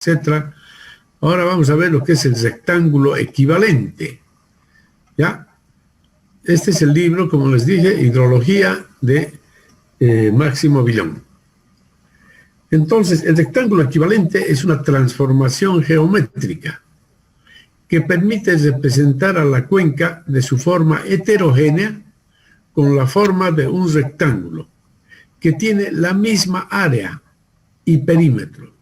etcétera. Ahora vamos a ver lo que es el rectángulo equivalente. ¿Ya? Este es el libro, como les dije, Hidrología de Máximo Villón. Entonces, el rectángulo equivalente es una transformación geométrica que permite representar a la cuenca de su forma heterogénea con la forma de un rectángulo que tiene la misma área y perímetro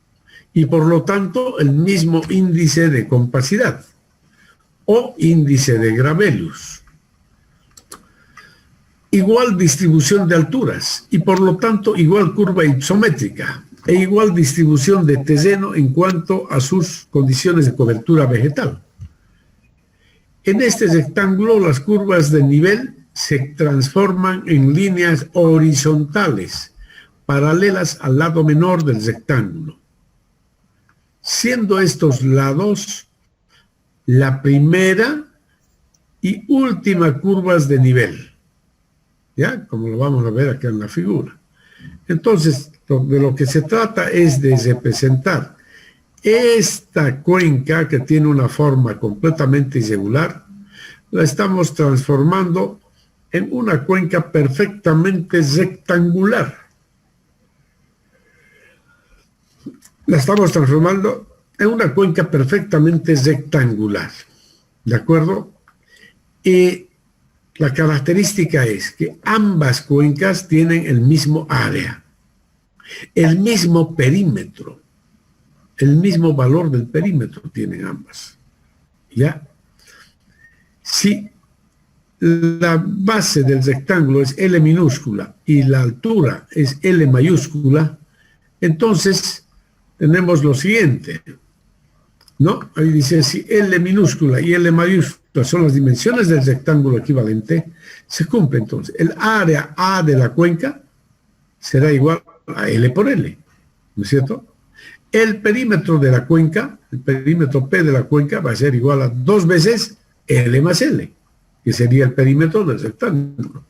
y por lo tanto el mismo índice de compacidad o índice de Gravelius, igual distribución de alturas y por lo tanto igual curva isométrica e igual distribución de terreno en cuanto a sus condiciones de cobertura vegetal. En este rectángulo las curvas de nivel se transforman en líneas horizontales paralelas al lado menor del rectángulo, siendo estos lados la primera y última curvas de nivel, ¿ya? Como lo vamos a ver acá en la figura. Entonces, de lo que se trata es de representar esta cuenca que tiene una forma completamente irregular, la estamos transformando en una cuenca perfectamente rectangular. La estamos transformando en una cuenca perfectamente rectangular, ¿de acuerdo? Y la característica es que ambas cuencas tienen el mismo área, el mismo perímetro, el mismo valor del perímetro tienen ambas, ¿ya? Si la base del rectángulo es L minúscula y la altura es L mayúscula, entonces tenemos lo siguiente, ¿no? Ahí dice, si L minúscula y L mayúscula son las dimensiones del rectángulo equivalente, se cumple entonces. El área A de la cuenca será igual a L por L, ¿no es cierto? El perímetro de la cuenca, el perímetro P de la cuenca va a ser igual a 2 veces L más L, que sería el perímetro del rectángulo,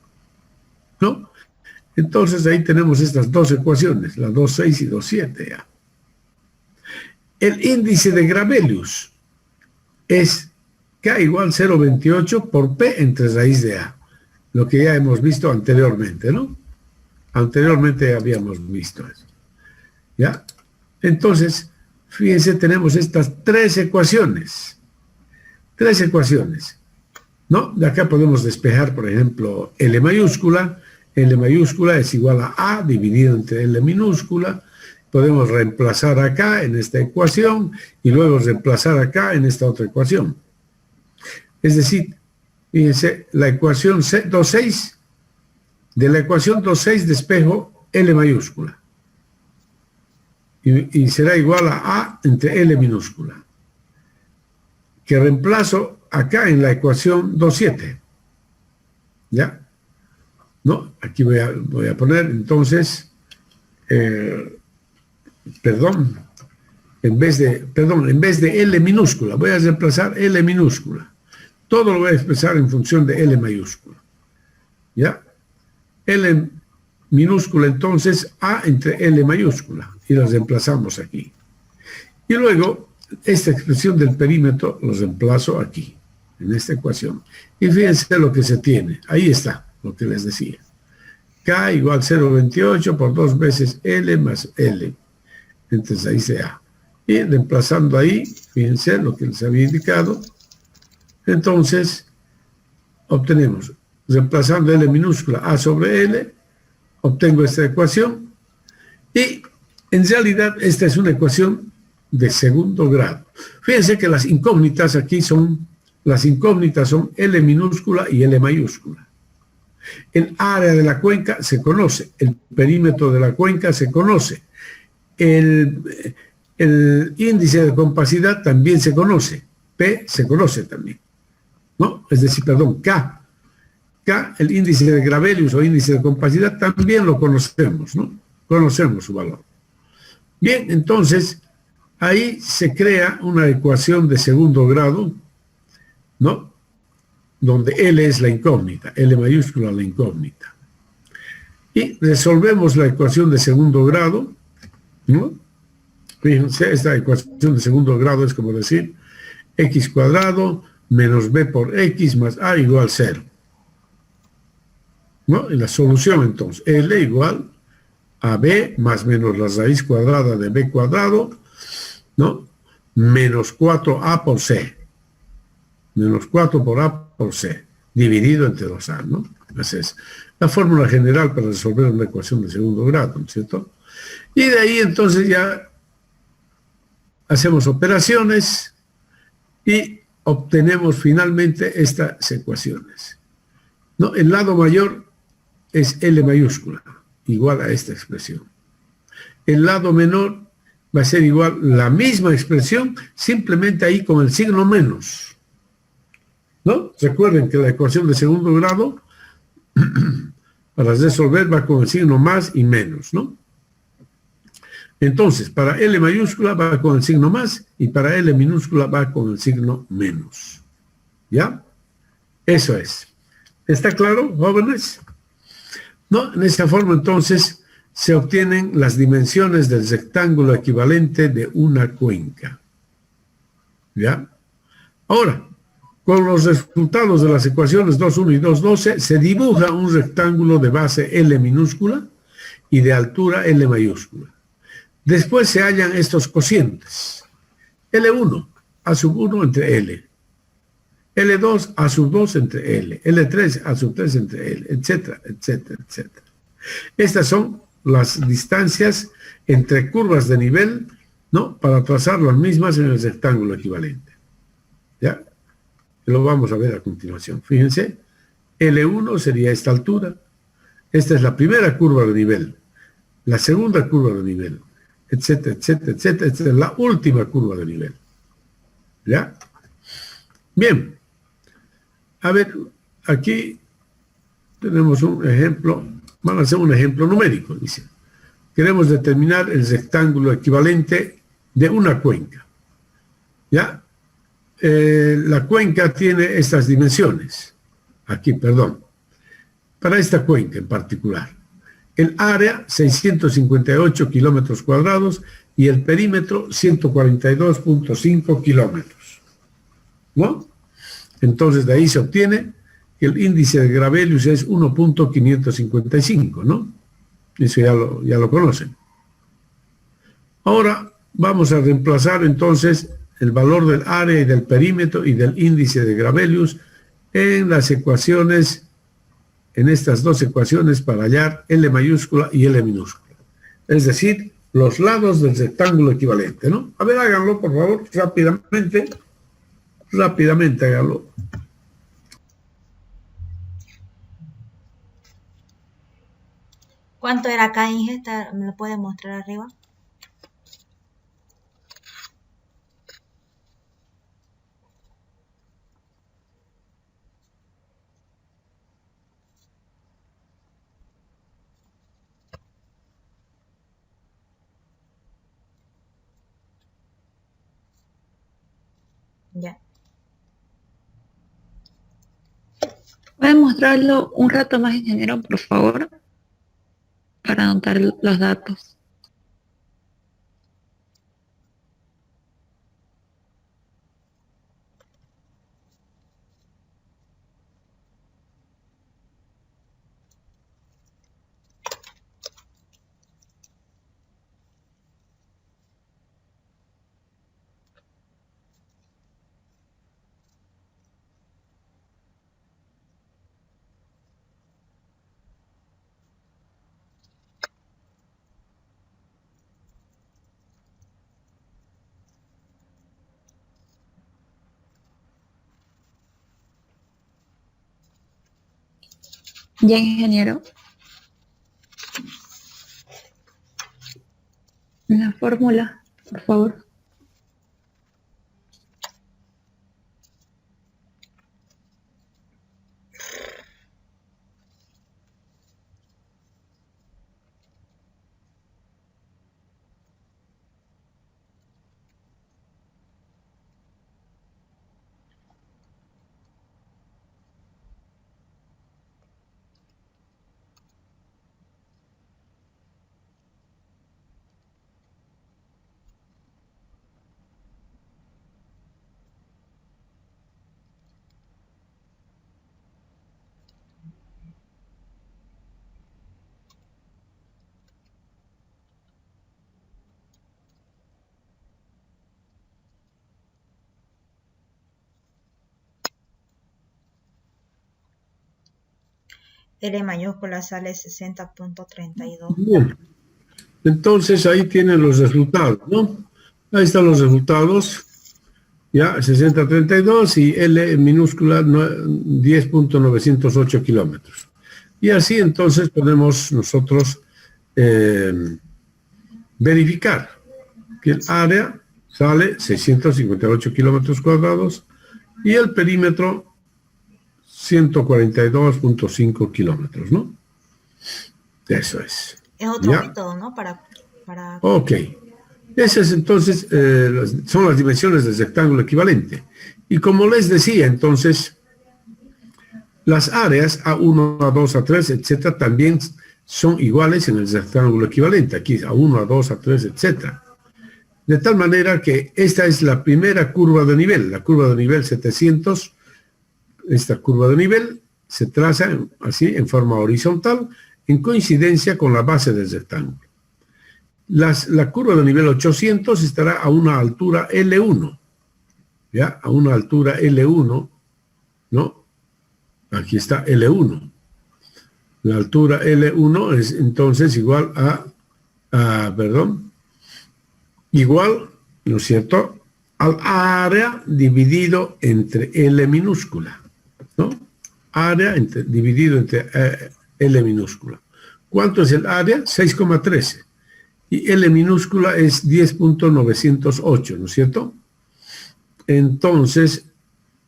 ¿no? Entonces ahí tenemos estas dos ecuaciones, la 2,6 y 2,7 ya. El índice de Gravelius es K igual 0,28 por P entre raíz de A, lo que ya hemos visto anteriormente, ¿no? Anteriormente habíamos visto eso, ¿ya? Entonces, fíjense, tenemos estas tres ecuaciones, ¿no? De acá podemos despejar, por ejemplo, L mayúscula es igual a A dividido entre L minúscula. Podemos reemplazar acá en esta ecuación y luego reemplazar acá en esta otra ecuación. Es decir, fíjense, la ecuación 2,6, de la ecuación 2,6 despejo L mayúscula. Y será igual a A entre L minúscula, que reemplazo acá en la ecuación 2,7. ¿Ya? ¿No? Aquí voy a poner entonces, en vez de L minúscula, voy a reemplazar L minúscula. Todo lo voy a expresar en función de L mayúscula. ¿Ya? L minúscula entonces A entre L mayúscula y las reemplazamos aquí. Y luego esta expresión del perímetro lo reemplazo aquí, en esta ecuación. Y fíjense lo que se tiene. Ahí está lo que les decía. K igual 0,28 por 2 veces L más L. Entonces ahí se A. Y reemplazando ahí, fíjense lo que les había indicado. Entonces, obtenemos, reemplazando L minúscula A sobre L, obtengo esta ecuación. Y en realidad esta es una ecuación de segundo grado. Fíjense que las incógnitas aquí son L minúscula y L mayúscula. El área de la cuenca se conoce, el perímetro de la cuenca se conoce, el índice de compacidad también se conoce, P se conoce también, ¿no? Es decir, perdón, K, el índice de Gravelius o índice de compacidad también lo conocemos, ¿no? Conocemos su valor. Bien, entonces, ahí se crea una ecuación de segundo grado, ¿no? Donde L es la incógnita, L mayúscula la incógnita. Y resolvemos la ecuación de segundo grado, ¿no? Fíjense, esta ecuación de segundo grado es como decir x cuadrado menos b por x más a igual 0. ¿No? Y la solución entonces, L igual a b más menos la raíz cuadrada de b cuadrado, ¿no? Menos 4a por c. Menos 4 por a por c, dividido entre 2a, ¿no? Esa es la fórmula general para resolver una ecuación de segundo grado, ¿no es cierto? Y de ahí entonces ya hacemos operaciones y obtenemos finalmente estas ecuaciones, ¿no? El lado mayor es L mayúscula, igual a esta expresión. El lado menor va a ser igual la misma expresión, simplemente ahí con el signo menos, ¿no? Recuerden que la ecuación de segundo grado, para resolver, va con el signo más y menos, ¿no? Entonces, para L mayúscula va con el signo más y para L minúscula va con el signo menos. ¿Ya? Eso es. ¿Está claro, jóvenes? ¿No? En esta forma, entonces, se obtienen las dimensiones del rectángulo equivalente de una cuenca. ¿Ya? Ahora, con los resultados de las ecuaciones 2.1 y 2.12, se dibuja un rectángulo de base L minúscula y de altura L mayúscula. Después se hallan estos cocientes. L1 a sub 1 entre L. L2 a sub 2 entre L. L3 a sub 3 entre L, etcétera, etcétera, etcétera. Estas son las distancias entre curvas de nivel, ¿no? Para trazar las mismas en el rectángulo equivalente. ¿Ya? Lo vamos a ver a continuación. Fíjense, L1 sería esta altura. Esta es la primera curva de nivel. La segunda curva de nivel, etcétera, etcétera, etcétera. Esta es la última curva de nivel. ¿Ya? Bien. A ver, aquí tenemos un ejemplo. Van a hacer un ejemplo numérico, dice. Queremos determinar el rectángulo equivalente de una cuenca. ¿Ya? La cuenca tiene estas dimensiones. Aquí, perdón. Para esta cuenca en particular. El área, 658 kilómetros cuadrados y el perímetro, 142.5 kilómetros. ¿No? Entonces, de ahí se obtiene que el índice de Gravelius es 1.555, ¿no? Eso ya lo conocen. Ahora vamos a reemplazar entonces el valor del área y del perímetro y del índice de Gravelius en las ecuaciones, en estas dos ecuaciones para hallar L mayúscula y L minúscula. Es decir, los lados del rectángulo equivalente, ¿no? A ver, háganlo, por favor, rápidamente. Rápidamente háganlo. ¿Cuánto era acá, Inge? ¿Me lo puede mostrar arriba? Ya. ¿Pueden mostrarlo un rato más, ingeniero, por favor? Para anotar los datos. Ya, ingeniero. La fórmula, por favor. L mayúscula sale 60.32. Bien. Entonces ahí tienen los resultados, ¿no? Ahí están los resultados. Ya, 6032 y L minúscula 10.908 kilómetros. Y así entonces podemos nosotros verificar que el área sale 658 kilómetros cuadrados y el perímetro 142.5 kilómetros, ¿no? Eso es. Es otro ¿Ya? método, ¿no? Para... Ok. Esas entonces son las dimensiones del rectángulo equivalente. Y como les decía, entonces, las áreas A1, A2, A3, etcétera, también son iguales en el rectángulo equivalente. Aquí A1, A2, A3, etcétera. De tal manera que esta es la primera curva de nivel, la curva de nivel 700. Esta curva de nivel se traza así en forma horizontal en coincidencia con la base del rectángulo. La curva de nivel 800 estará a una altura L1, ¿ya? A una altura L1, ¿no? Aquí está L1. La altura L1 es entonces igual igual, ¿no es cierto?, al área dividido entre L minúscula, ¿no? Área dividido entre L minúscula. ¿Cuánto es el área? 6,13. Y L minúscula es 10.908, ¿no es cierto? Entonces,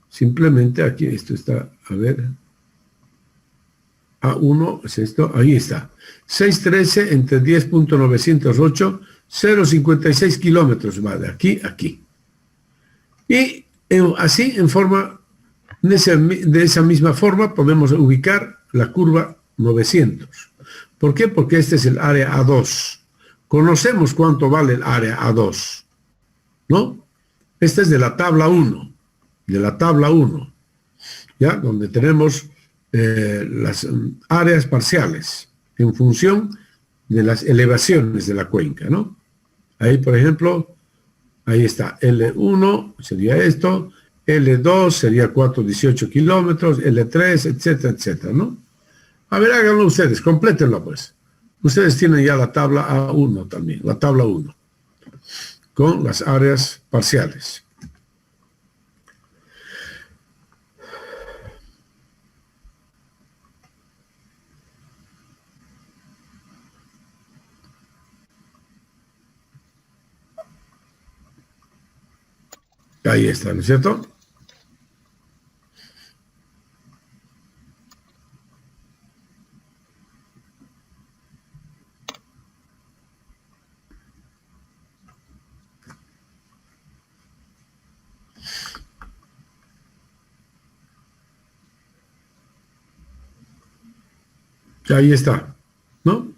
simplemente aquí, esto está, a ver, A1 es esto, ahí está. 613 entre 10.908, 0,56 kilómetros va de aquí a aquí. Y así, de esa misma forma, podemos ubicar la curva 900. ¿Por qué? Porque este es el área A2. Conocemos cuánto vale el área A2, ¿no? Esta es de la tabla 1, ¿ya? Donde tenemos las áreas parciales en función de las elevaciones de la cuenca, ¿no? Ahí, por ejemplo, ahí está, L1 sería esto, L2 sería 418 kilómetros, L3, etcétera, etcétera, ¿no? A ver, háganlo ustedes, complétenlo pues. Ustedes tienen ya la tabla A1 también, la tabla 1, con las áreas parciales. Ahí está, ¿no es cierto? Ahí está, ¿no?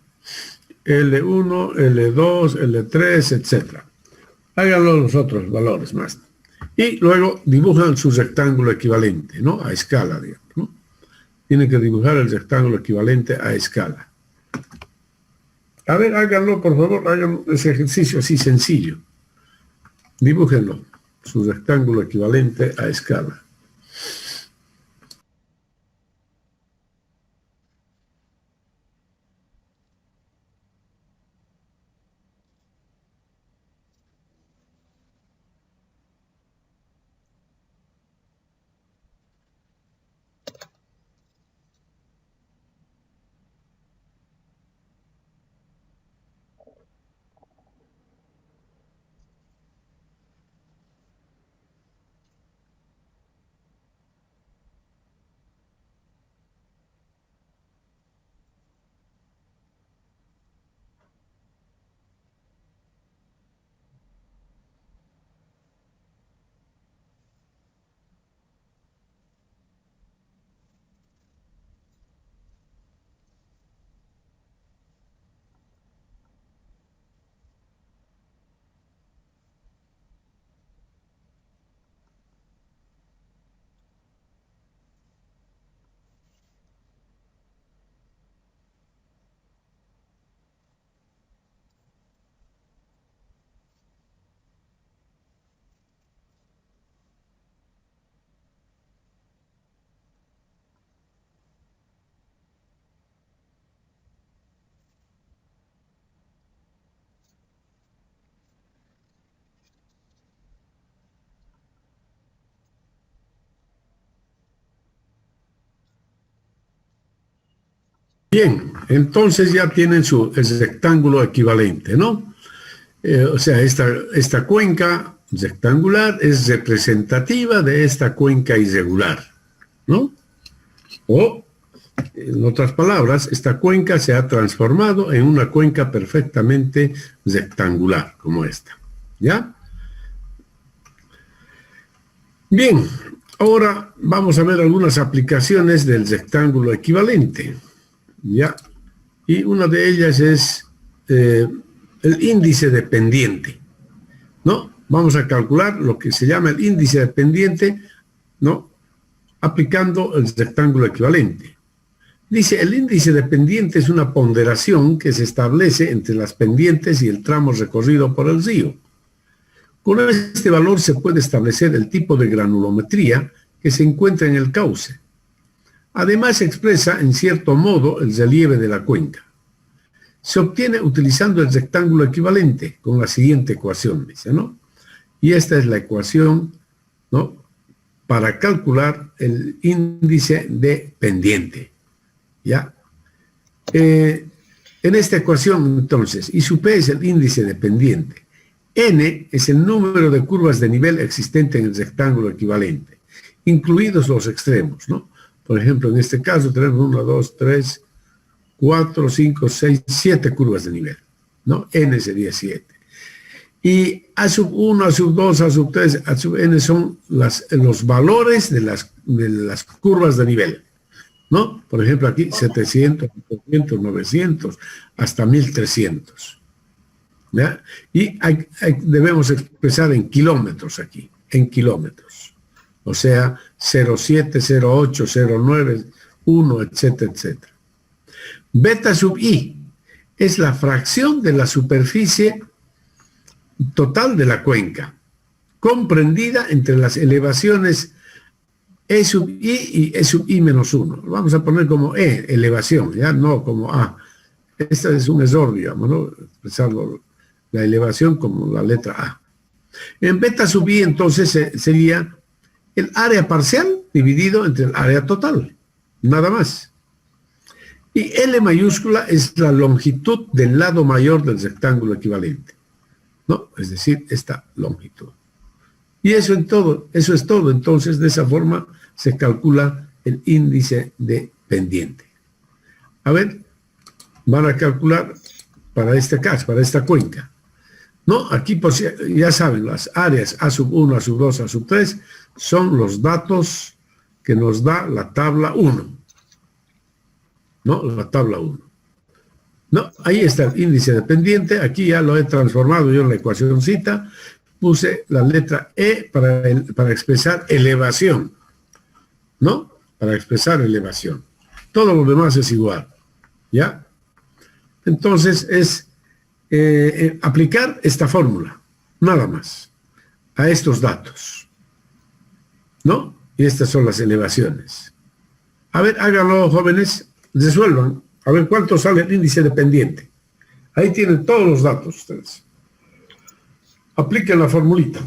L1, L2, L3, etcétera. Háganlo los otros valores más. Y luego dibujan su rectángulo equivalente, ¿no? A escala, digamos, ¿no? Tienen que dibujar el rectángulo equivalente a escala. A ver, háganlo, por favor, hagan ese ejercicio así sencillo. Dibújenlo, su rectángulo equivalente a escala. Bien, entonces ya tienen el rectángulo equivalente, ¿no? O sea, esta cuenca rectangular es representativa de esta cuenca irregular, ¿no? O, en otras palabras, esta cuenca se ha transformado en una cuenca perfectamente rectangular, como esta, ¿ya? Bien, ahora vamos a ver algunas aplicaciones del rectángulo equivalente, ¿ya? Y una de ellas es el índice de pendiente, ¿no? Vamos a calcular lo que se llama el índice de pendiente, ¿no? Aplicando el rectángulo equivalente. Dice, el índice de pendiente es una ponderación que se establece entre las pendientes y el tramo recorrido por el río. Con este valor se puede establecer el tipo de granulometría que se encuentra en el cauce. Además, se expresa en cierto modo el relieve de la cuenca. Se obtiene utilizando el rectángulo equivalente con la siguiente ecuación, dice, ¿no? Y esta es la ecuación, ¿no?, para calcular el índice de pendiente, ¿ya? En esta ecuación, entonces, I sub P es el índice de pendiente. N es el número de curvas de nivel existente en el rectángulo equivalente, incluidos los extremos, ¿no? Por ejemplo, en este caso tenemos 1, 2, 3, 4, 5, 6, 7 curvas de nivel, ¿no? N sería 7. Y A sub 1, A sub 2, A sub 3, A sub N son los valores de las curvas de nivel, ¿no? Por ejemplo, aquí 700, 800, 900, hasta 1300. ¿Ya? Y debemos expresar en kilómetros aquí, en kilómetros. O sea, 0,7, 0,8, 0,9, 1, etcétera, etcétera. Beta sub I es la fracción de la superficie total de la cuenca, comprendida entre las elevaciones E sub I y E sub I menos 1. Lo vamos a poner como E, elevación, ya no como A. Este es un error, digamos, ¿no? Expresarlo, la elevación como la letra A. En beta sub I, entonces, sería el área parcial dividido entre el área total, nada más. Y L mayúscula es la longitud del lado mayor del rectángulo equivalente, ¿no? Es decir, esta longitud. Y eso es todo. Entonces, de esa forma se calcula el índice de pendiente. A ver, van a calcular para este caso, para esta cuenca. No, aquí pues, ya saben, las áreas A sub 1, A sub 2, A sub 3 son los datos que nos da la tabla 1. ¿No? La tabla 1. No, ahí está el índice de pendiente. Aquí ya lo he transformado yo en la ecuacióncita. Puse la letra E para expresar elevación. ¿No? Para expresar elevación. Todo lo demás es igual. ¿Ya? Entonces es aplicar esta fórmula, nada más, a estos datos, ¿no? Y estas son las elevaciones. A ver, háganlo, jóvenes, resuelvan, a ver cuánto sale el índice de pendiente. Ahí tienen todos los datos ustedes. Apliquen la formulita.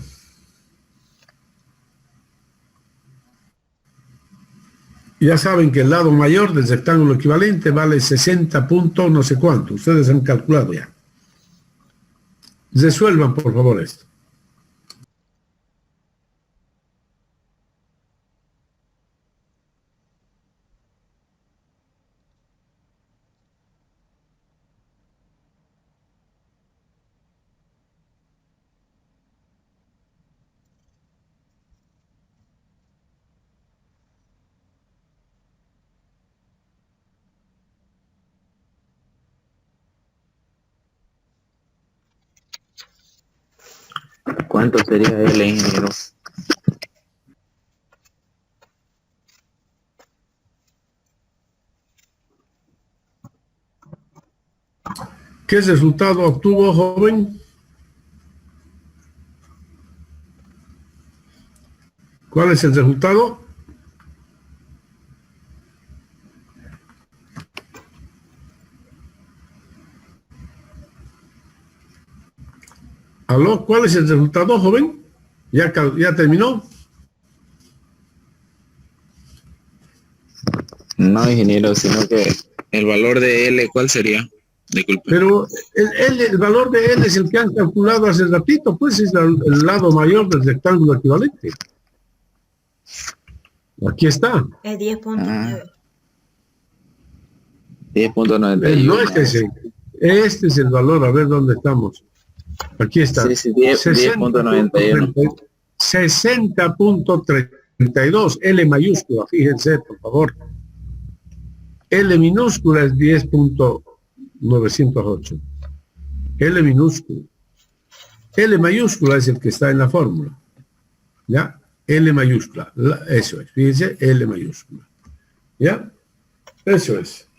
Ya saben que el lado mayor del rectángulo equivalente vale 60 puntos no sé cuánto. Ustedes han calculado ya. Resuelvan, por favor, esto. ¿Cuánto sería L, ingeniero? ¿Qué resultado obtuvo, joven? ¿Cuál es el resultado? ¿Aló? ¿Cuál es el resultado, joven? ¿Ya terminó? No, ingeniero, sino que El valor de L, ¿cuál sería? Disculpe. Pero el valor de L es el que han calculado hace ratito, pues es el lado mayor del rectángulo equivalente. Aquí está. Es 10.9. 10.91. No es ese. Este es el valor, a ver dónde estamos. Aquí está. Sí, 10.91. 60.32, L mayúscula, fíjense, por favor. L minúscula es 10.908. L minúscula. L mayúscula es el que está en la fórmula. ¿Ya? L mayúscula. Eso es. Fíjense, L mayúscula. ¿Ya? Eso es.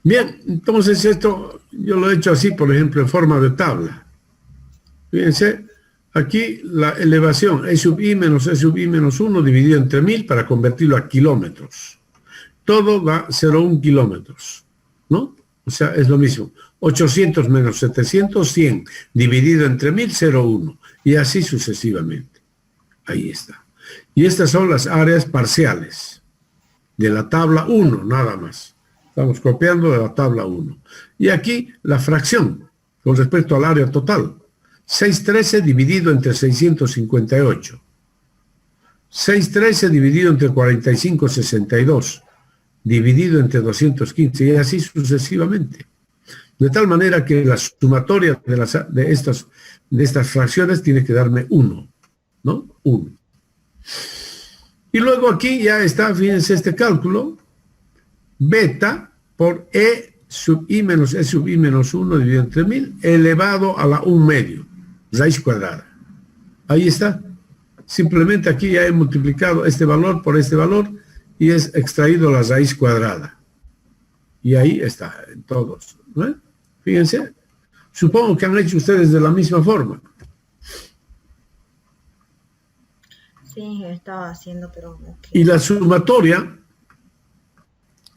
Bien, entonces esto yo lo he hecho así, por ejemplo, en forma de tabla. Fíjense, aquí la elevación E sub I menos E sub I menos 1 dividido entre 1000 para convertirlo a kilómetros. Todo va 0,1 kilómetros, ¿no? O sea, es lo mismo. 800 menos 700, 100, dividido entre 1000, 0,1. Y así sucesivamente. Ahí está. Y estas son las áreas parciales de la tabla 1, nada más. Estamos copiando de la tabla 1. Y aquí la fracción con respecto al área total. 613 dividido entre 658. 613 dividido entre 4562. Dividido entre 215. Y así sucesivamente. De tal manera que la sumatoria de estas fracciones tiene que darme 1. ¿No? 1. Y luego aquí ya está, fíjense este cálculo. Beta por E sub I menos E sub I menos 1 dividido entre 1000 elevado a la 1 medio, raíz cuadrada. Ahí está. Simplemente aquí ya he multiplicado este valor por este valor y es extraído la raíz cuadrada. Y ahí está, en todos. ¿No? Fíjense. Supongo que han hecho ustedes de la misma forma. Sí, estaba haciendo, pero... Y la sumatoria,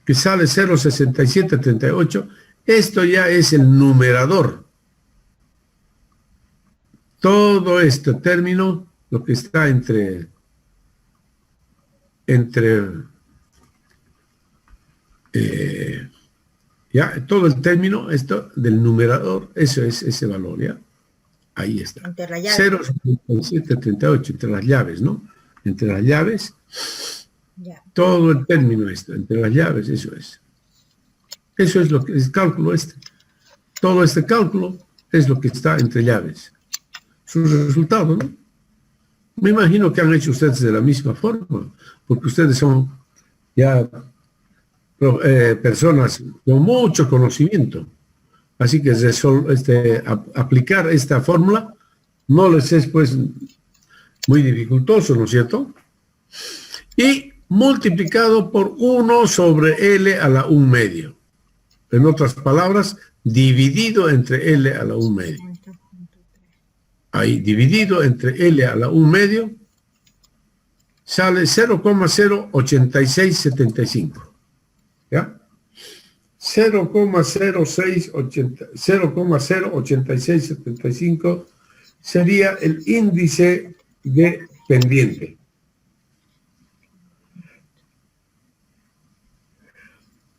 que sale 0,6738, esto ya es el numerador. Todo este término, lo que está entre ya, todo el término, esto del numerador, eso es ese valor, ¿ya? Ahí está. Entre las llaves. 0,6738, entre las llaves, ¿no? Entre las llaves. Ya. Todo el término esto, entre las llaves, eso es. Eso es lo que es cálculo este. Todo este cálculo es lo que está entre llaves. Su resultado, ¿no? Me imagino que han hecho ustedes de la misma forma, porque ustedes son ya personas con mucho conocimiento. Así que aplicar esta fórmula no les es pues muy dificultoso, ¿no es cierto? Y multiplicado por 1 sobre L a la 1 medio. En otras palabras, dividido entre L a la 1 medio. Ahí, dividido entre L a la 1 medio, sale 0,08675. ¿Ya? 0,08675 sería el índice de pendiente.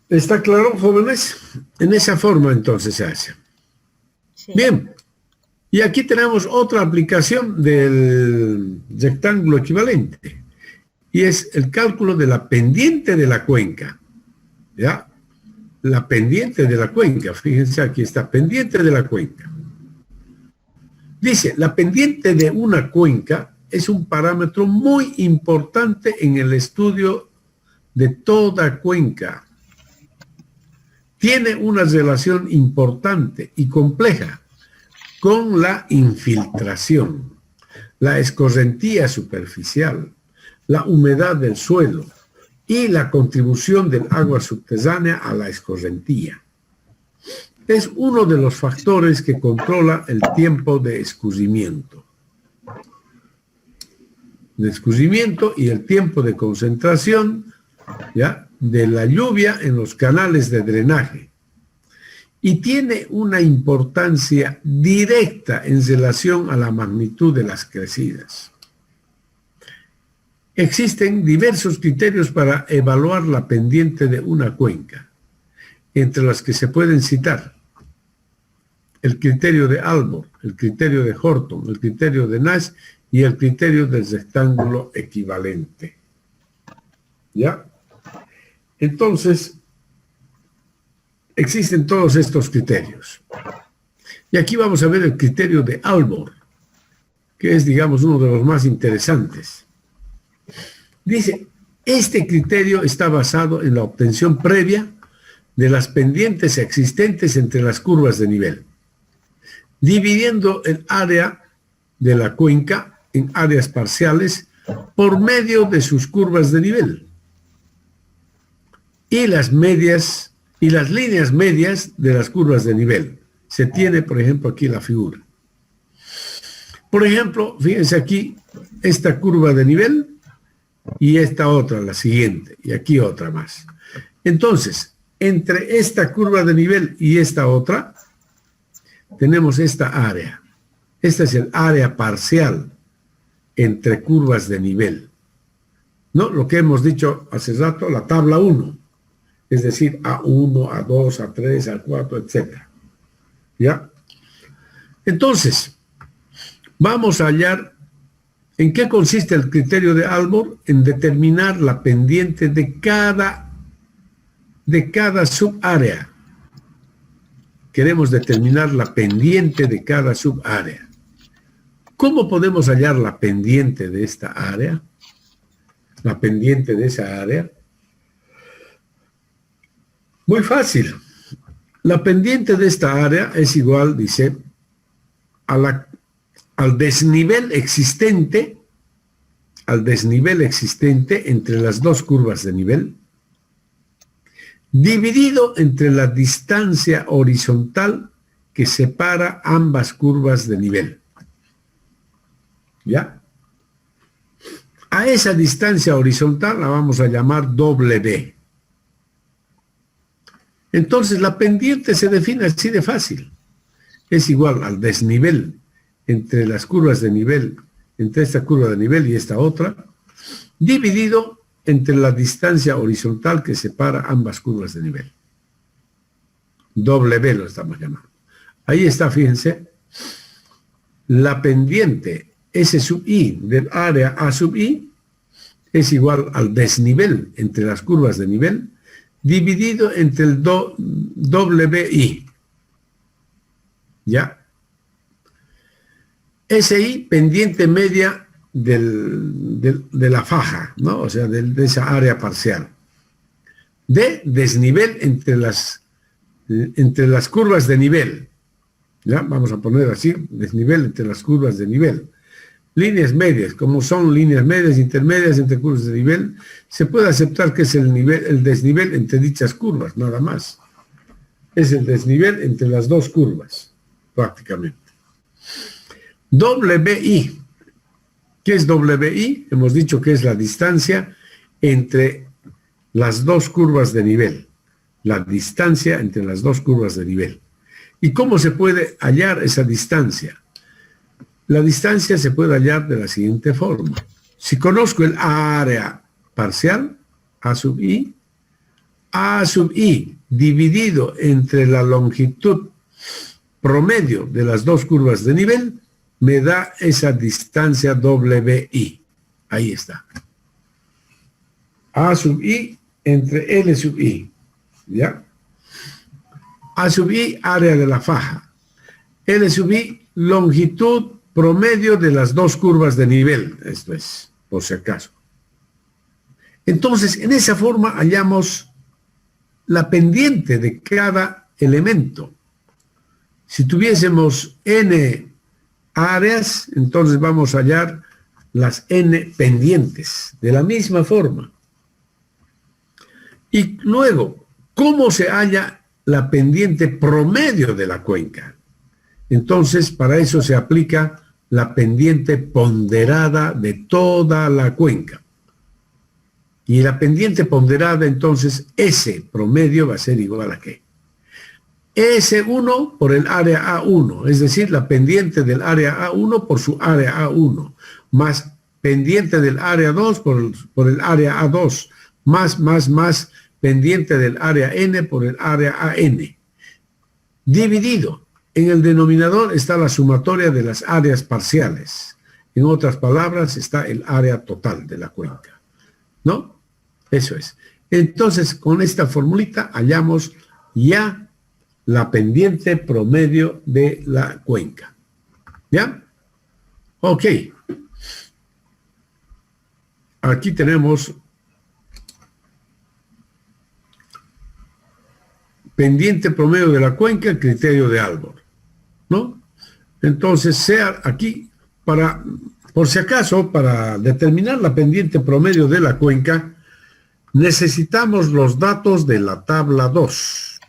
¿Está claro, jóvenes? En esa forma entonces se hace. Sí. Bien. Y aquí tenemos otra aplicación del rectángulo equivalente. Y es el cálculo de la pendiente de la cuenca. ¿Ya? La pendiente de la cuenca. Fíjense, aquí está, pendiente de la cuenca. Dice, la pendiente de una cuenca es un parámetro muy importante en el estudio de toda cuenca. Tiene una relación importante y compleja con la infiltración, la escorrentía superficial, la humedad del suelo y la contribución del agua subterránea a la escorrentía. Es uno de los factores que controla el tiempo de escurrimiento. De escurrimiento y el tiempo de concentración, ¿ya?, de la lluvia en los canales de drenaje y tiene una importancia directa en relación a la magnitud de las crecidas. Existen diversos criterios para evaluar la pendiente de una cuenca, entre los que se pueden citar el criterio de Albor, el criterio de Horton, el criterio de Nash y el criterio del rectángulo equivalente. ¿Ya? Entonces, existen todos estos criterios. Y aquí vamos a ver el criterio de Albor, que es, digamos, uno de los más interesantes. Dice, este criterio está basado en la obtención previa de las pendientes existentes entre las curvas de nivel, dividiendo el área de la cuenca en áreas parciales por medio de sus curvas de nivel y las medias y las líneas medias de las curvas de nivel. Se tiene, por ejemplo, aquí la figura. Por ejemplo, fíjense aquí, esta curva de nivel y esta otra, la siguiente, y aquí otra más. Entonces, entre esta curva de nivel y esta otra, tenemos esta área. Esta es el área parcial entre curvas de nivel. ¿No? Lo que hemos dicho hace rato, la tabla 1. Es decir, A1, A2, A3, A4, etc. ¿Ya? Entonces, vamos a hallar en qué consiste el criterio de Albor en determinar la pendiente de cada subárea. Queremos determinar la pendiente de cada subárea. ¿Cómo podemos hallar la pendiente de esta área? La pendiente de esa área. Muy fácil. La pendiente de esta área es igual, dice, al desnivel existente entre las dos curvas de nivel, dividido entre la distancia horizontal que separa ambas curvas de nivel. ¿Ya? A esa distancia horizontal la vamos a llamar W. Entonces la pendiente se define así de fácil. Es igual al desnivel entre las curvas de nivel, entre esta curva de nivel y esta otra, dividido entre la distancia horizontal que separa ambas curvas de nivel. W lo estamos llamando. Ahí está, fíjense, la pendiente S sub I del área A sub I es igual al desnivel entre las curvas de nivel dividido entre el WI. ¿Ya? SI, pendiente media de la faja, ¿no? O sea, de esa área parcial. D, desnivel entre las curvas de nivel. ¿Ya? Vamos a poner así, desnivel entre las curvas de nivel. Líneas medias, como son líneas medias intermedias entre curvas de nivel, se puede aceptar que es el desnivel entre dichas curvas, nada más. Es el desnivel entre las dos curvas, prácticamente. WI. ¿Qué es WI? Hemos dicho que es la distancia entre las dos curvas de nivel. La distancia entre las dos curvas de nivel. ¿Y cómo se puede hallar esa distancia? La distancia se puede hallar de la siguiente forma. Si conozco el área parcial, A sub I dividido entre la longitud promedio de las dos curvas de nivel, me da esa distancia WI. Ahí está. A sub I entre L sub I. ¿Ya? A sub I, área de la faja. L sub I, longitud promedio de las dos curvas de nivel. Esto es, por si acaso. Entonces, en esa forma hallamos la pendiente de cada elemento. Si tuviésemos n áreas, entonces vamos a hallar las n pendientes, de la misma forma. Y luego, ¿cómo se halla la pendiente promedio de la cuenca? Entonces, para eso se aplica la pendiente ponderada de toda la cuenca. Y la pendiente ponderada, entonces, S promedio va a ser igual a ¿qué? S1 por el área A1, es decir, la pendiente del área A1 por su área A1, más pendiente del área 2 por el área A2, más pendiente del área N por el área AN. Dividido. En el denominador está la sumatoria de las áreas parciales. En otras palabras, está el área total de la cuenca. ¿No? Eso es. Entonces, con esta formulita hallamos ya la pendiente promedio de la cuenca. ¿Ya? Ok. Aquí tenemos pendiente promedio de la cuenca, criterio de Albor, ¿no? Entonces, sea aquí, por si acaso, para determinar la pendiente promedio de la cuenca, necesitamos los datos de la tabla 2.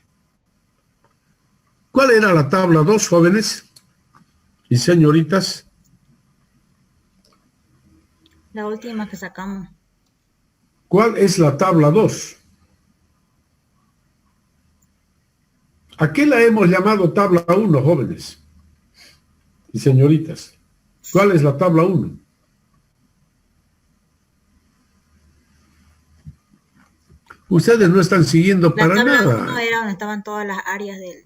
¿Cuál era la tabla 2, jóvenes y señoritas? La última que sacamos. ¿Cuál es la tabla 2? ¿A qué la hemos llamado tabla 1, jóvenes y señoritas? ¿Cuál es la tabla 1? Ustedes no están siguiendo La para tabla nada. 1 era donde estaban todas las áreas del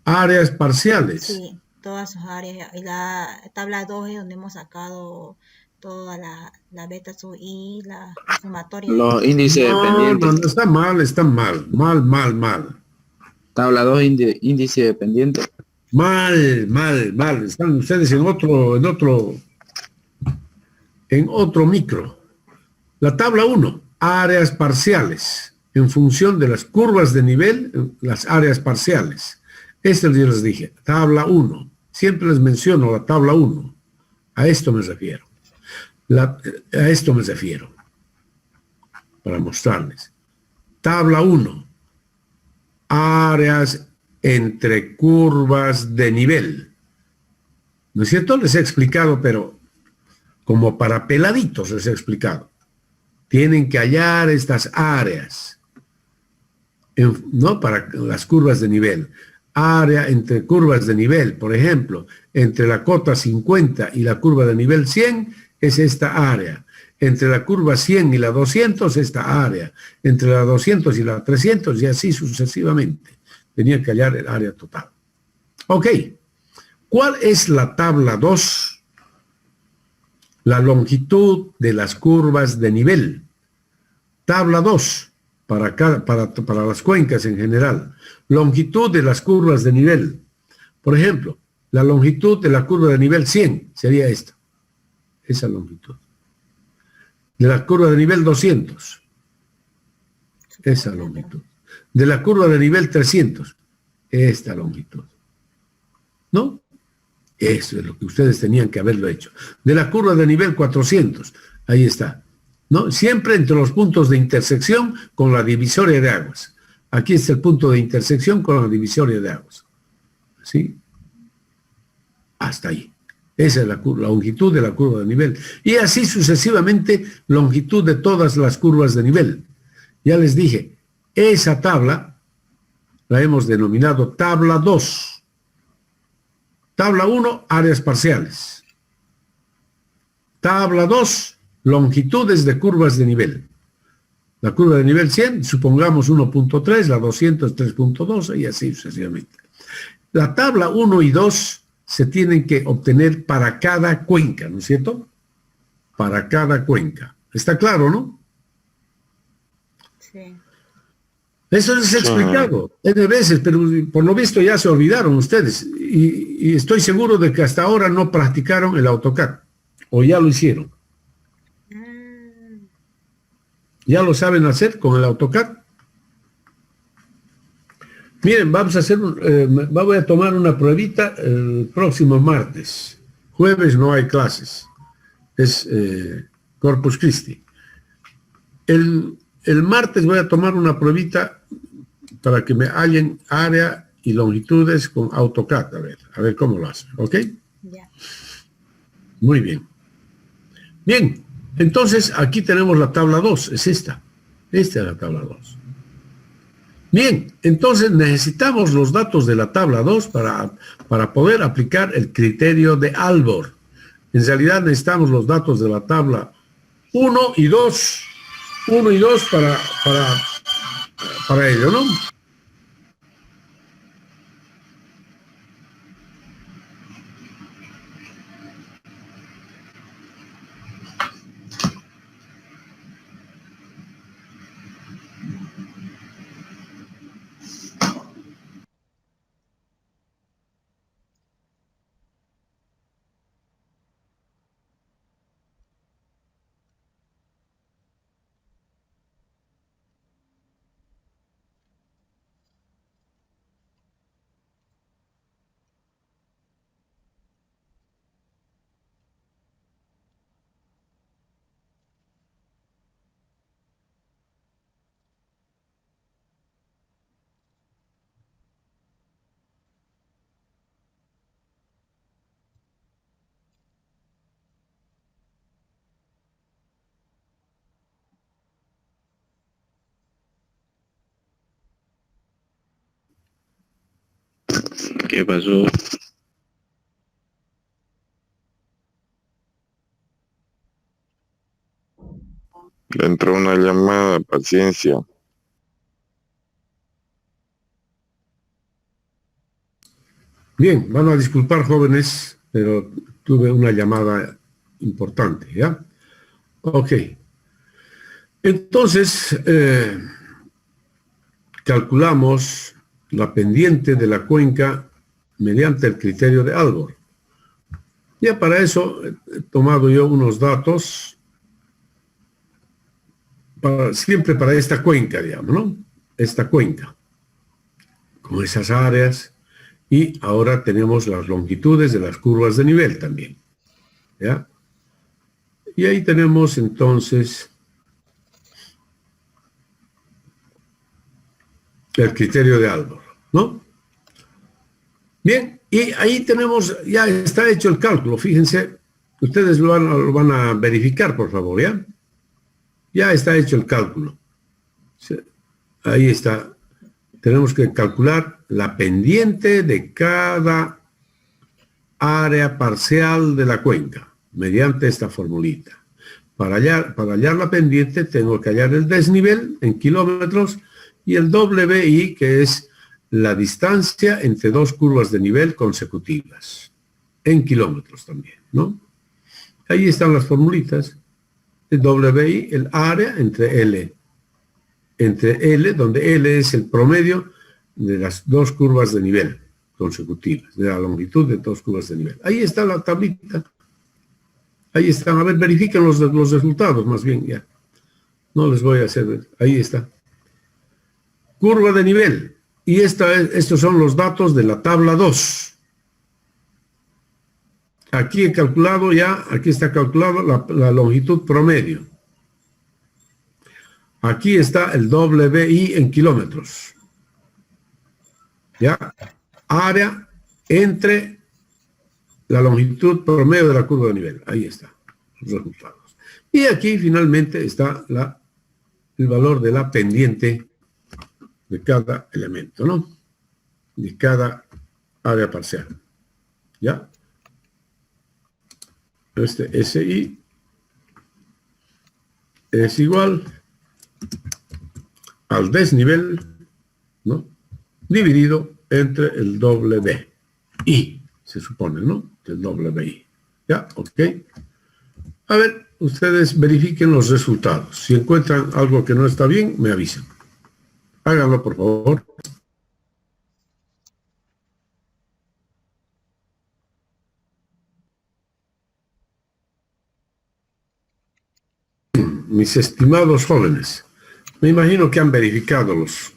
Áreas parciales. sí, todas sus áreas. Y la tabla 2 es donde hemos sacado toda la beta sub y la sumatoria. Los índices No, dependientes. no, está mal. Mal. Tabla 2, índice dependiente. Mal. Están ustedes en otro micro. La tabla 1, áreas parciales, en función de las curvas de nivel, las áreas parciales. Esto yo les dije, tabla 1. Siempre les menciono la tabla 1. A esto me refiero. Para mostrarles. Tabla 1. Áreas entre curvas de nivel. ¿No es cierto? Les he explicado, pero como para peladitos les he explicado. Tienen que hallar estas áreas, ¿no? Para las curvas de nivel. Área entre curvas de nivel, por ejemplo, entre la cota 50 y la curva de nivel 100 es esta área. Entre la curva 100 y la 200, esta área. Entre la 200 y la 300 y así sucesivamente. Tenía que hallar el área total. Ok. ¿Cuál es la tabla 2? La longitud de las curvas de nivel. Tabla 2, para las cuencas en general. Longitud de las curvas de nivel. Por ejemplo, la longitud de la curva de nivel 100 sería esta. Esa longitud. De la curva de nivel 200. Esa longitud. De la curva de nivel 300. Esta longitud. ¿No? Eso es lo que ustedes tenían que haberlo hecho. De la curva de nivel 400. Ahí está. ¿No? Siempre entre los puntos de intersección con la divisoria de aguas. Aquí está el punto de intersección con la divisoria de aguas. ¿Sí? Hasta ahí. Esa es la longitud de la curva de nivel. Y así sucesivamente, longitud de todas las curvas de nivel. Ya les dije, esa tabla la hemos denominado tabla 2. Tabla 1, áreas parciales. Tabla 2, longitudes de curvas de nivel. La curva de nivel 100, supongamos 1.3, la 200 3.2 y así sucesivamente. La tabla 1 y 2 se tienen que obtener para cada cuenca, ¿no es cierto? Para cada cuenca. ¿Está claro, no? Sí. Eso les he explicado N veces, pero por lo visto ya se olvidaron ustedes. Y estoy seguro de que hasta ahora no practicaron el AutoCAD. O ya lo hicieron. ¿Ya lo saben hacer con el AutoCAD? Miren, vamos a hacer, voy a tomar una pruebita el próximo martes. Jueves no hay clases. Es Corpus Christi. El martes voy a tomar una pruebita para que me hallen área y longitudes con AutoCAD. A ver cómo lo hacen. ¿Ok? Ya. Muy bien. Bien. Entonces, aquí tenemos la tabla 2. Es esta. Esta es la tabla 2. Bien, entonces necesitamos los datos de la tabla 2 para poder aplicar el criterio de Albor. En realidad necesitamos los datos de la tabla 1 y 2. 1 y 2 para ello, ¿no? ¿Qué pasó? Le entró una llamada, paciencia. Bien, van a disculpar, jóvenes, pero tuve una llamada importante, ¿ya? Ok. Entonces, calculamos la pendiente de la cuenca mediante el criterio de Albor. Ya para eso he tomado yo unos datos siempre para esta cuenca, digamos, ¿no? Esta cuenca, con esas áreas, y ahora tenemos las longitudes de las curvas de nivel también, ¿ya? Y ahí tenemos entonces el criterio de Albor, ¿no? Bien, y ahí tenemos, ya está hecho el cálculo, fíjense, ustedes lo van a verificar, por favor, ¿ya? Ya está hecho el cálculo. Ahí está. Tenemos que calcular la pendiente de cada área parcial de la cuenca, mediante esta formulita. Para hallar la pendiente, tengo que hallar el desnivel en kilómetros y el WI, que es la distancia entre dos curvas de nivel consecutivas, en kilómetros también, ¿no? Ahí están las formulitas. El WI, el área entre L, donde L es el promedio de las dos curvas de nivel consecutivas, de la longitud de dos curvas de nivel. Ahí está la tablita. Ahí están. A ver, verifiquen los resultados, más bien, ya. No les voy a hacer. Ahí está. Curva de nivel. Y estos son los datos de la tabla 2. Aquí he calculado ya, aquí está calculado la longitud promedio. Aquí está el WI en kilómetros. ¿Ya? Área entre la longitud promedio de la curva de nivel. Ahí está, los resultados. Y aquí finalmente está el valor de la pendiente de cada elemento, ¿no? De cada área parcial. ¿Ya? Este SI es igual al desnivel, ¿no? Dividido entre el WI, se supone, ¿no? El WI. ¿Ya? Ok. A ver, ustedes verifiquen los resultados. Si encuentran algo que no está bien, me avisan. Háganlo, por favor. Mis estimados jóvenes, me imagino que han verificado los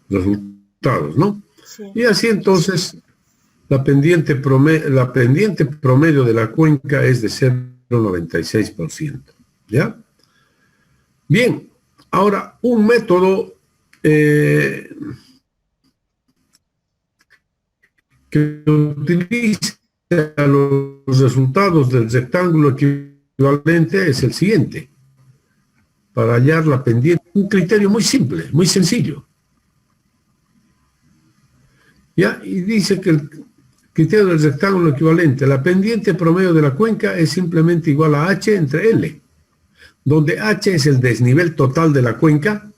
resultados, ¿no? Sí. Y así entonces, la pendiente promedio de la cuenca es de 0,96%, ¿ya? Bien, ahora un método que utiliza los resultados del rectángulo equivalente es el siguiente. Para hallar la pendiente, un criterio muy simple, muy sencillo. ¿Ya? Y dice que el criterio del rectángulo equivalente, la pendiente promedio de la cuenca es simplemente igual a H entre L, donde H es el desnivel total de la cuenca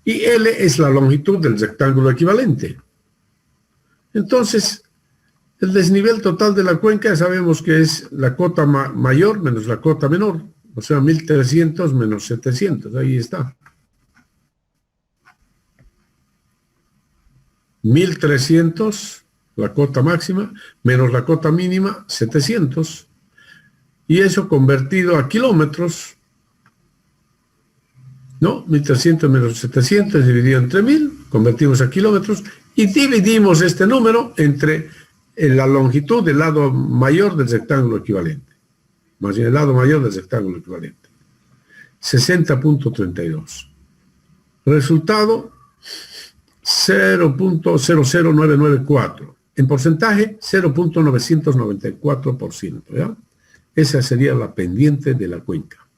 y L es la longitud del rectángulo equivalente. Entonces, el desnivel total de la cuenca sabemos que es la cota mayor menos la cota menor, o sea, 1300 menos 700, ahí está. 1300, la cota máxima, menos la cota mínima, 700. Y eso convertido a kilómetros, ¿no? 1300 menos 700 dividido entre 1000, convertimos a kilómetros y dividimos este número entre la longitud del lado mayor del rectángulo equivalente. Más bien el lado mayor del rectángulo equivalente. 60.32. Resultado 0.00994. En porcentaje 0.994%. ¿Ya? Esa sería la pendiente de la cuenca.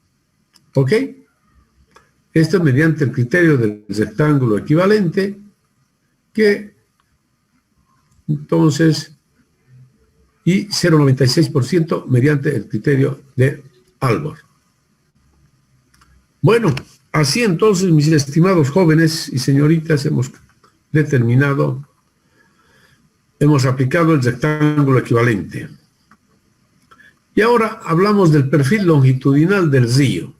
¿Ok? Esto mediante el criterio del rectángulo equivalente, que entonces, y 0.96% mediante el criterio de Albor. Bueno, así entonces, mis estimados jóvenes y señoritas, hemos determinado, hemos aplicado el rectángulo equivalente. Y ahora hablamos del perfil longitudinal del río.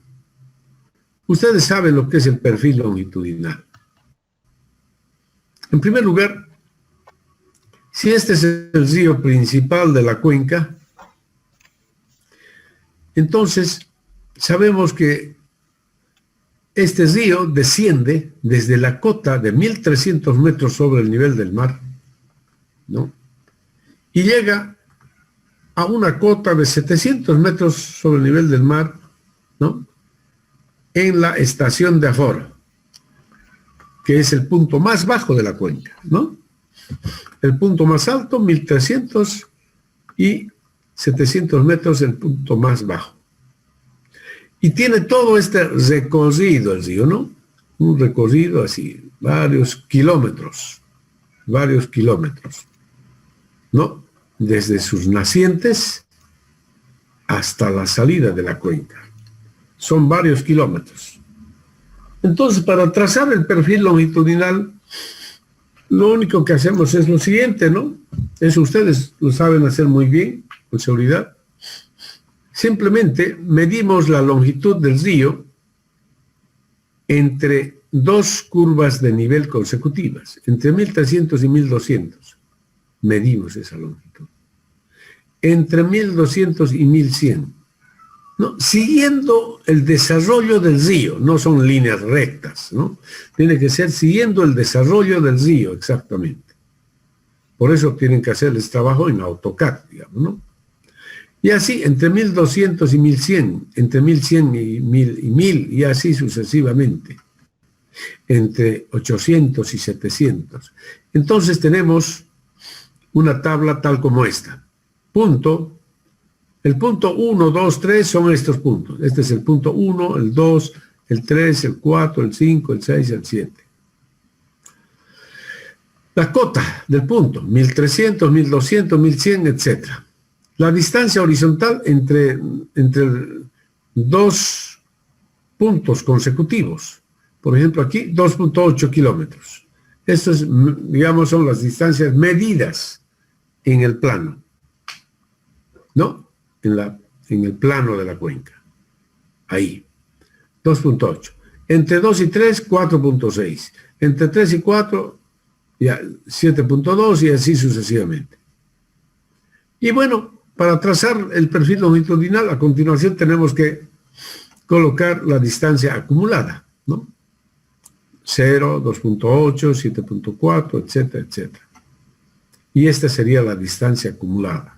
Ustedes saben lo que es el perfil longitudinal. En primer lugar, si este es el río principal de la cuenca, entonces sabemos que este río desciende desde la cota de 1300 metros sobre el nivel del mar, ¿no? Y llega a una cota de 700 metros sobre el nivel del mar, ¿no? En la estación de Aforo, que es el punto más bajo de la cuenca, ¿no? El punto más alto, 1300, y 700 metros el punto más bajo. Y tiene todo este recorrido el río, ¿no? Un recorrido así, varios kilómetros, ¿no? Desde sus nacientes hasta la salida de la cuenca. Son varios kilómetros. Entonces, para trazar el perfil longitudinal, lo único que hacemos es lo siguiente, ¿no? Eso ustedes lo saben hacer muy bien, con seguridad. Simplemente medimos la longitud del río entre dos curvas de nivel consecutivas, entre 1300 y 1200. Medimos esa longitud. Entre 1200 y 1100. ¿No? Siguiendo el desarrollo del río, no son líneas rectas, ¿no? Tiene que ser siguiendo el desarrollo del río, exactamente. Por eso tienen que hacer este trabajo en AutoCAD, digamos, ¿no? Y así, entre 1200 y 1100, entre 1100 y 1000, y así sucesivamente, entre 800 y 700. Entonces tenemos una tabla tal como esta. El punto 1, 2, 3 son estos puntos. Este es el punto 1, el 2, el 3, el 4, el 5, el 6, el 7. La cota del punto, 1300, 1200, 1100, etc. La distancia horizontal entre dos puntos consecutivos. Por ejemplo, aquí 2.8 kilómetros. Estas, digamos, son las distancias medidas en el plano, ¿no? En el plano de la cuenca. Ahí. 2.8. Entre 2 y 3, 4.6. Entre 3 y 4, ya 7.2 y así sucesivamente. Y bueno, para trazar el perfil longitudinal, a continuación tenemos que colocar la distancia acumulada, ¿no? 0, 2.8, 7.4, etcétera, etcétera. Y esta sería la distancia acumulada.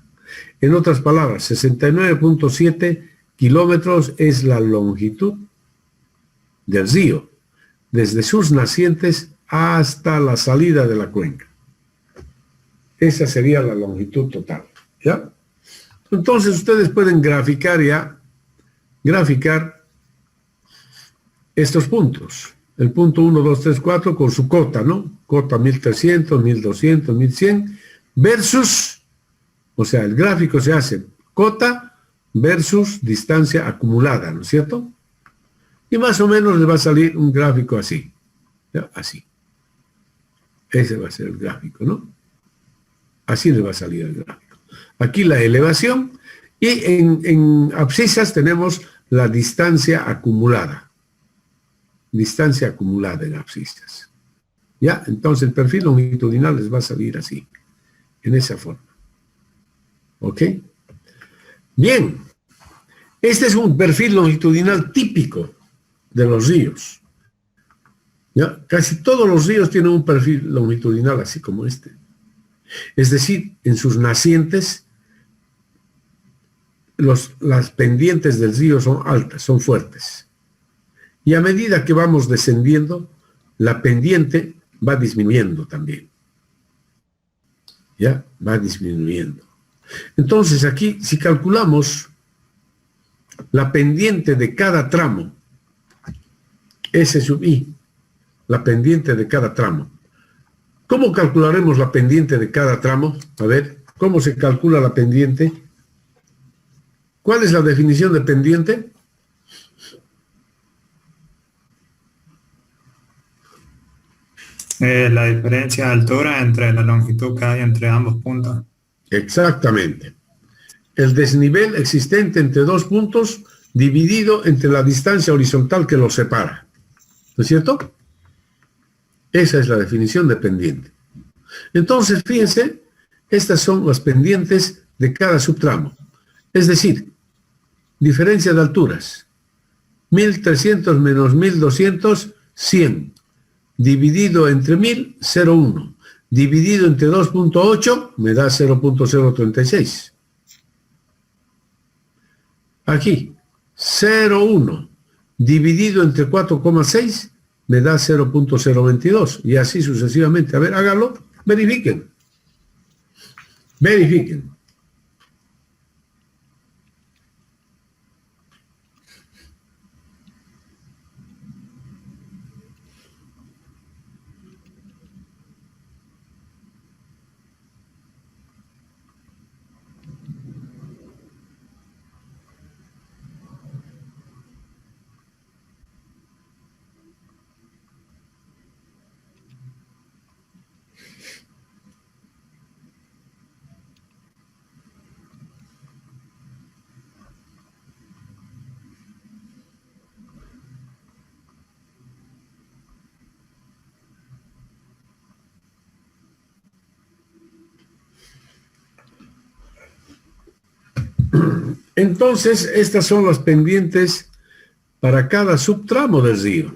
En otras palabras, 69.7 kilómetros es la longitud del río, desde sus nacientes hasta la salida de la cuenca. Esa sería la longitud total, ¿ya? Entonces ustedes pueden graficar estos puntos, el punto 1, 2, 3, 4 con su cota, ¿no? Cota 1300, 1200, 1100 versus, o sea, el gráfico se hace cota versus distancia acumulada, ¿no es cierto? Y más o menos le va a salir un gráfico así, ¿ya? Así. Ese va a ser el gráfico, ¿no? Así le va a salir el gráfico. Aquí la elevación y en abscisas tenemos la distancia acumulada. Distancia acumulada en abscisas. ¿Ya? Entonces el perfil longitudinal les va a salir así, en esa forma. ¿Ok? Bien. Este es un perfil longitudinal típico de los ríos. ¿Ya? Casi todos los ríos tienen un perfil longitudinal así como este. Es decir, en sus nacientes, las pendientes del río son altas, son fuertes. Y a medida que vamos descendiendo, la pendiente va disminuyendo también. ¿Ya? Va disminuyendo. Entonces aquí, si calculamos la pendiente de cada tramo, S sub I, la pendiente de cada tramo. ¿Cómo calcularemos la pendiente de cada tramo? A ver, ¿cómo se calcula la pendiente? ¿Cuál es la definición de pendiente? La diferencia de altura entre la longitud que hay entre ambos puntos. Exactamente. El desnivel existente entre dos puntos dividido entre la distancia horizontal que los separa. ¿No es cierto? Esa es la definición de pendiente. Entonces, fíjense, estas son las pendientes de cada subtramo. Es decir, diferencia de alturas. 1300 menos 1200, 100. Dividido entre 1000, 0,1. Dividido entre 2.8, me da 0.036. Aquí, 0,1. Dividido entre 4,6, me da 0.022. Y así sucesivamente. A ver, hágalo. Verifiquen. Verifiquen. Entonces, estas son las pendientes para cada subtramo del río.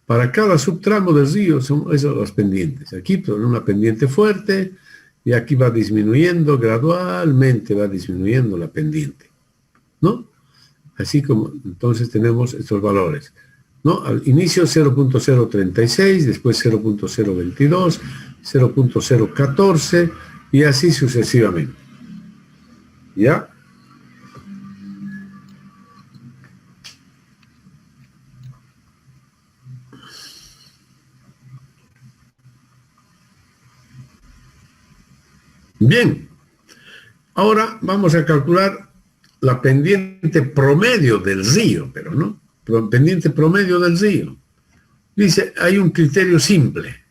Para cada subtramo del río son esas las pendientes. Aquí una pendiente fuerte y aquí va disminuyendo gradualmente, va disminuyendo la pendiente, ¿no? Así como entonces tenemos estos valores, ¿no? Al inicio 0.036, después 0.022, 0.014 y así sucesivamente. ¿Ya? Bien, ahora vamos a calcular la pendiente promedio del río, pero no, pendiente promedio del río. Dice, hay un criterio simple.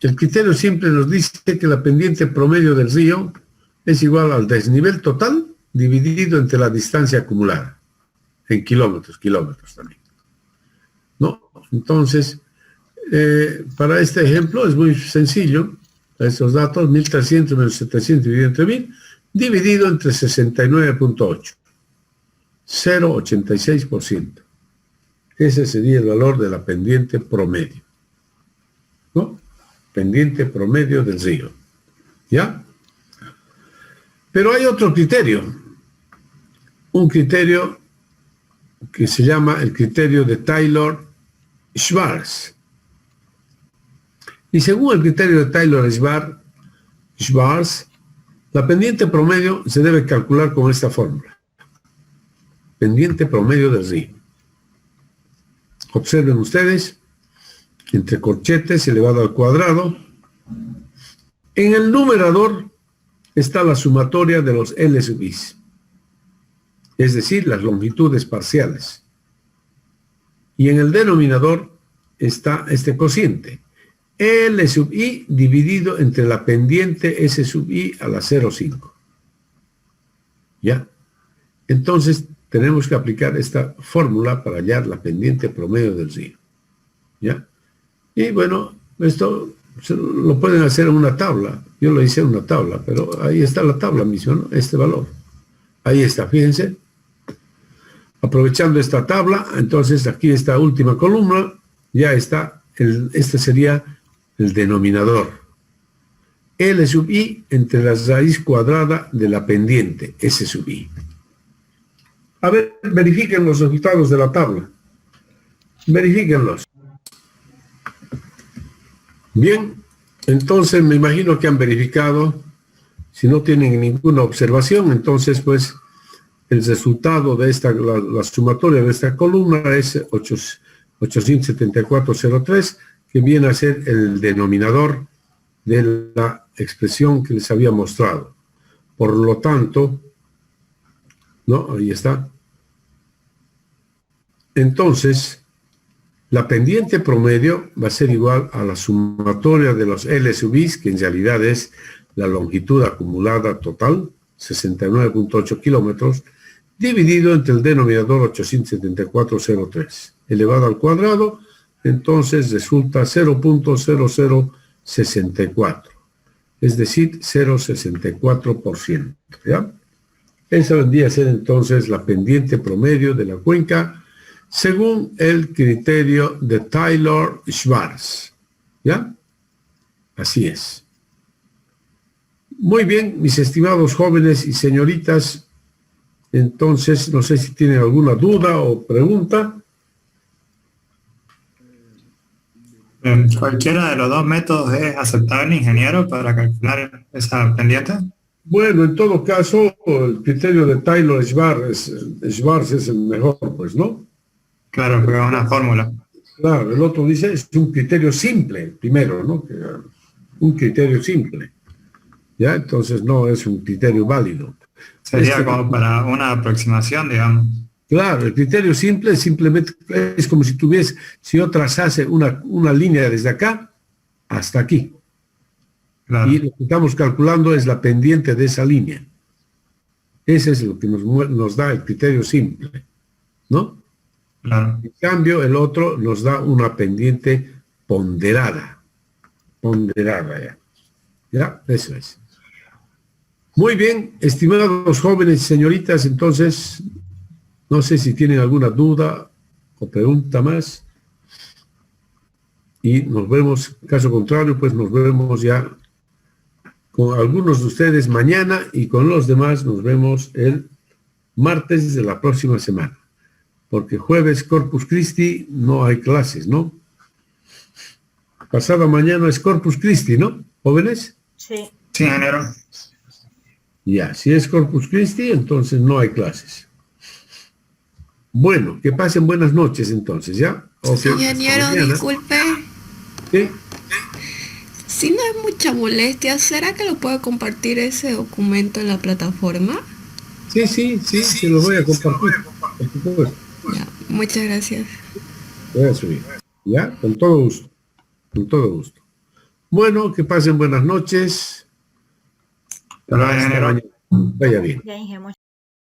El criterio simple nos dice que la pendiente promedio del río es igual al desnivel total dividido entre la distancia acumulada, en kilómetros también. ¿No? Entonces, para este ejemplo es muy sencillo. Estos datos, 1300 menos 700 dividido entre 1000, dividido entre 69.8, 0,86%. Ese sería el valor de la pendiente promedio, ¿no? Pendiente promedio del río, ¿ya? Pero hay otro criterio, un criterio que se llama el criterio de Taylor-Schwarz. Y según el criterio de Taylor-Schwarz, la pendiente promedio se debe calcular con esta fórmula. Pendiente promedio del río. Observen ustedes, entre corchetes elevado al cuadrado. En el numerador está la sumatoria de los L sub I, es decir, las longitudes parciales. Y en el denominador está este cociente, L sub I dividido entre la pendiente S sub I a la 0,5. ¿Ya? Entonces, tenemos que aplicar esta fórmula para hallar la pendiente promedio del río. ¿Ya? Y bueno, esto lo pueden hacer en una tabla. Yo lo hice en una tabla, pero ahí está la tabla misma, ¿no? Este valor. Ahí está, fíjense. Aprovechando esta tabla, entonces aquí esta última columna, ya está, este sería el denominador. L sub I entre la raíz cuadrada de la pendiente, S sub I. A ver, verifiquen los resultados de la tabla. Verifíquenlos. Bien, entonces me imagino que han verificado. Si no tienen ninguna observación, entonces pues el resultado de esta, la sumatoria de esta columna es 874,03, que viene a ser el denominador de la expresión que les había mostrado. Por lo tanto, ¿no? Ahí está. Entonces, la pendiente promedio va a ser igual a la sumatoria de los L sub I, que en realidad es la longitud acumulada total, 69,8 kilómetros, dividido entre el denominador 874,03, elevado al cuadrado, entonces resulta 0.0064, es decir, 0,64%. ¿Ya? Esa vendría a ser entonces la pendiente promedio de la cuenca según el criterio de Taylor-Schwarz. ¿Ya? Así es. Muy bien, mis estimados jóvenes y señoritas, entonces no sé si tienen alguna duda o pregunta. ¿Cualquiera de los dos métodos es aceptable, ingeniero, para calcular esa pendiente? Bueno, en todo caso, el criterio de Taylor-Schwarz es el mejor, pues, ¿no? Claro, porque es una fórmula. Claro, el otro dice, es un criterio simple, primero, ¿no? Un criterio simple. ¿Ya? Entonces no es un criterio válido. Sería como para una aproximación, digamos. Claro, el criterio simple simplemente es como si yo trazase una línea desde acá hasta aquí. Claro. Y lo que estamos calculando es la pendiente de esa línea. Ese es lo que nos da el criterio simple, ¿no? Claro. En cambio, el otro nos da una pendiente ponderada. Ponderada, ya. ¿Ya? Eso es. Muy bien, estimados jóvenes y señoritas, entonces, no sé si tienen alguna duda o pregunta más. Y nos vemos, caso contrario, pues nos vemos ya con algunos de ustedes mañana y con los demás nos vemos el martes de la próxima semana. Porque jueves Corpus Christi no hay clases, ¿no? Pasado mañana es Corpus Christi, ¿no, jóvenes? Sí. Sí, ingeniero. Ya, si es Corpus Christi, entonces no hay clases. Bueno, que pasen buenas noches entonces, ¿ya? Okay, ingeniero, disculpe. ¿Sí? Si no es mucha molestia, ¿será que lo puede compartir ese documento en la plataforma? Sí, se lo voy a compartir. Por supuesto. Ya, muchas gracias. Voy a subir. ¿Ya? Con todo gusto. Con todo gusto. Bueno, que pasen buenas noches. Hasta luego, ingeniero. Vaya bien. Ya, ingeniero.